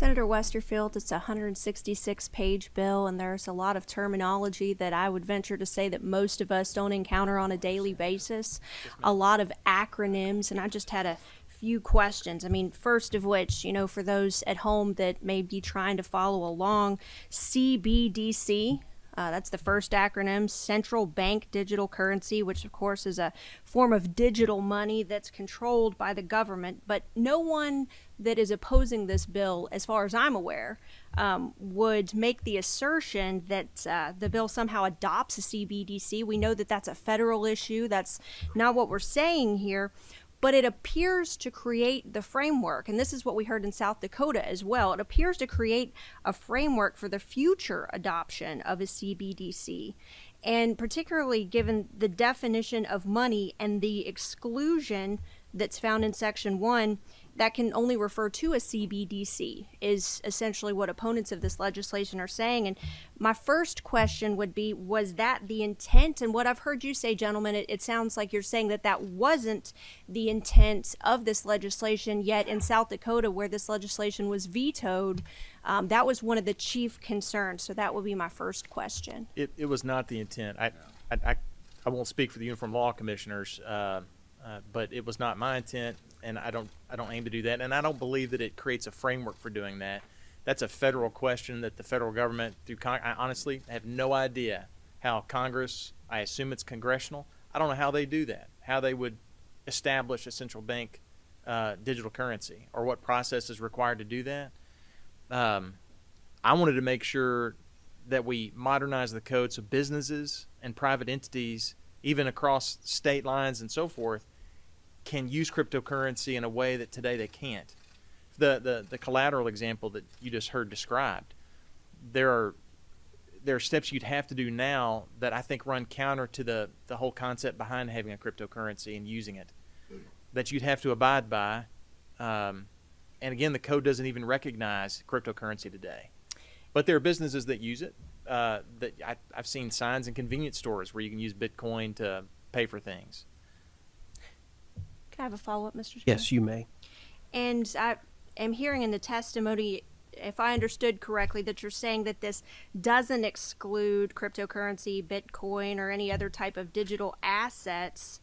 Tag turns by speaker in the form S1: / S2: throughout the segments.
S1: Senator Westerfield, it's a 166-page bill, and there's a lot of terminology that I would venture to say that most of us don't encounter on a daily basis. A lot of acronyms, and I just had a few questions. I mean, first of which, for those at home that may be trying to follow along, CBDC. That's the first acronym, Central Bank Digital Currency, which of course is a form of digital money that's controlled by the government. But no one that is opposing this bill, as far as I'm aware, would make the assertion that the bill somehow adopts a CBDC. We know that that's a federal issue. That's not what we're saying here. But it appears to create the framework, and this is what we heard in South Dakota as well. It appears to create a framework for the future adoption of a CBDC, and particularly given the definition of money and the exclusion that's found in Section 1 that can only refer to a CBDC is essentially what opponents of this legislation are saying. And my first question would be, was that the intent? And what I've heard you say, gentlemen, it sounds like you're saying that that wasn't the intent of this legislation, yet in South Dakota, where this legislation was vetoed, that was one of the chief concerns. So that would be my first question.
S2: It was not the intent. I won't speak for the Uniform Law Commissioners, but it was not my intent, and I don't aim to do that, and I don't believe that it creates a framework for doing that. That's a federal question that the federal government, I honestly have no idea how Congress, I assume it's congressional, I don't know how they do that, how they would establish a central bank digital currency, or what process is required to do that. I wanted to make sure that we modernize the code so businesses and private entities, even across state lines and so forth, can use cryptocurrency in a way that today they can't. The collateral example that you just heard described, there are steps you'd have to do now that I think run counter to the whole concept behind having a cryptocurrency and using it, that you'd have to abide by. And again, the code doesn't even recognize cryptocurrency today. But there are businesses that use it. That I've seen signs in convenience stores where you can use Bitcoin to pay for things.
S1: Can I have a follow-up, Mr. Chair?
S3: Yes, you may.
S1: And I am hearing in the testimony, if I understood correctly, that you're saying that this doesn't exclude cryptocurrency, Bitcoin, or any other type of digital assets.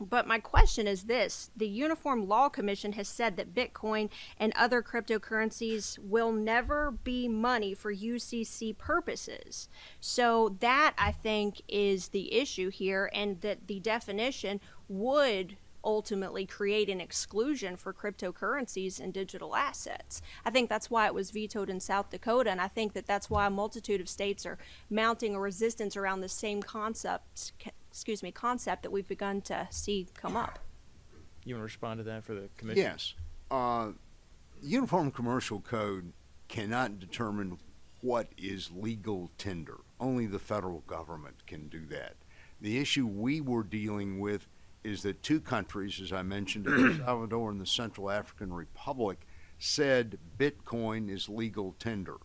S1: But my question is this: the Uniform Law Commission has said that Bitcoin and other cryptocurrencies will never be money for UCC purposes. So that, I think, is the issue here, and that the definition would ultimately create an exclusion for cryptocurrencies and digital assets. I think that's why it was vetoed in South Dakota, and I think that that's why a multitude of states are mounting a resistance around the same concept that we've begun to see come up.
S2: You want to respond to that for the commission?
S4: Yes. The Uniform Commercial Code cannot determine what is legal tender. Only the federal government can do that. The issue we were dealing with is that two countries, as I mentioned, El Salvador and the Central African Republic, said Bitcoin is legal tender.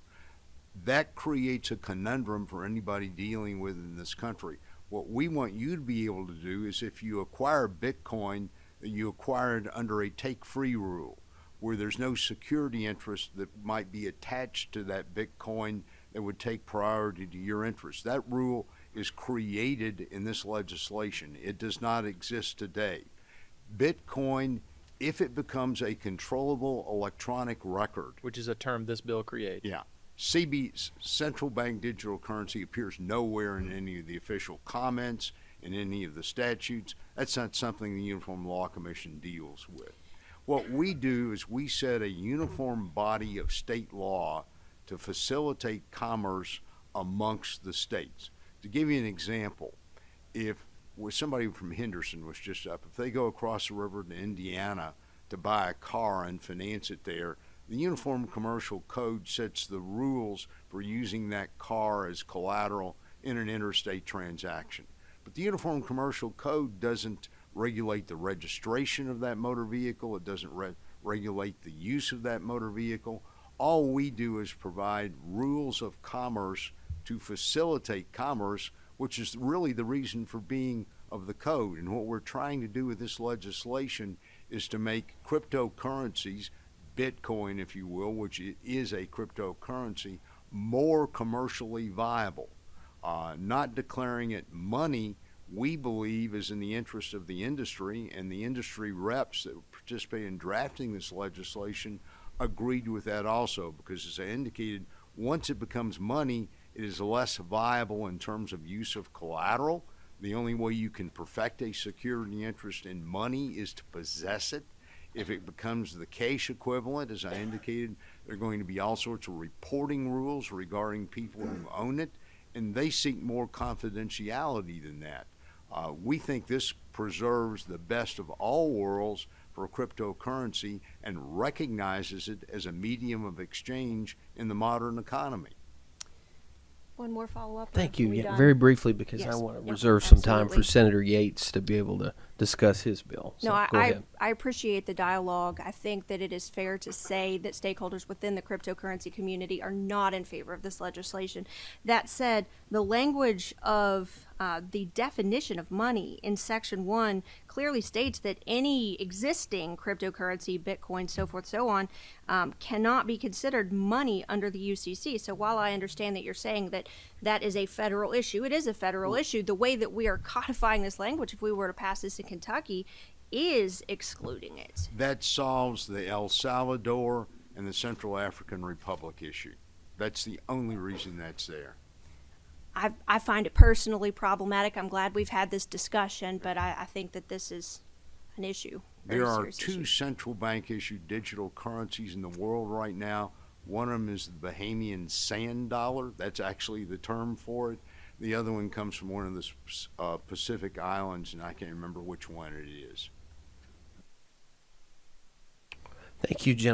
S4: That creates a conundrum for anybody dealing with in this country. What we want you to be able to do is, if you acquire Bitcoin, you acquire it under a take-free rule, where there's no security interest that might be attached to that Bitcoin that would take priority to your interest. That rule is created in this legislation. It does not exist today. Bitcoin, if it becomes a controllable electronic record,
S2: Which is a term this bill creates.
S4: yeah, central bank digital currency appears nowhere in any of the official comments, in any of the statutes. That's not something the Uniform Law Commission deals with. What we do is we set a uniform body of state law to facilitate commerce amongst the states. To give you an example, if somebody from Henderson was just up, if they go across the river to Indiana to buy a car and finance it there, the Uniform Commercial Code sets the rules for using that car as collateral in an interstate transaction. But the Uniform Commercial Code doesn't regulate the registration of that motor vehicle. It doesn't regulate the use of that motor vehicle. All we do is provide rules of commerce to facilitate commerce, which is really the reason for being of the code. And what we're trying to do with this legislation is to make cryptocurrencies Bitcoin, if you will, which is a cryptocurrency, more commercially viable. Not declaring it money, we believe, is in the interest of the industry, and the industry reps that participate in drafting this legislation agreed with that also, because as I indicated, once it becomes money, it is less viable in terms of use of collateral. The only way you can perfect a security interest in money is to possess it. If it becomes the cash equivalent, as I indicated, there are going to be all sorts of reporting rules regarding people who own it, and they seek more confidentiality than that. We think this preserves the best of all worlds for cryptocurrency and recognizes it as a medium of exchange in the modern economy.
S1: One more follow-up?
S3: Thank
S1: or
S3: you.
S1: are we
S3: Yeah,
S1: done?
S3: very briefly, because I
S1: Yes.
S3: want to
S1: Yep,
S3: reserve some time for
S1: absolutely.
S3: Senator Yates to be able to discuss his bill. So
S1: No,
S3: go ahead.
S1: I appreciate the dialogue. I think that it is fair to say that stakeholders within the cryptocurrency community are not in favor of this legislation. That said, the language of the definition of money in Section 1 clearly states that any existing cryptocurrency, Bitcoin, so forth, so on, cannot be considered money under the UCC. So while I understand that you're saying that that is a federal issue, it is a federal issue. The way that we are codifying this language, if we were to pass this in Kentucky, is excluding it.
S4: That solves the El Salvador and the Central African Republic issue. That's the only reason that's there.
S1: I find it personally problematic. I'm glad we've had this discussion, but I think that this is an issue. Very
S4: There are
S1: serious
S4: two
S1: issue.
S4: central bank issued digital currencies in the world right now. One of them is the Bahamian sand dollar. That's actually the term for it. The other one comes from one of the Pacific Islands, and I can't remember which one it is.
S3: Thank you, gentlemen.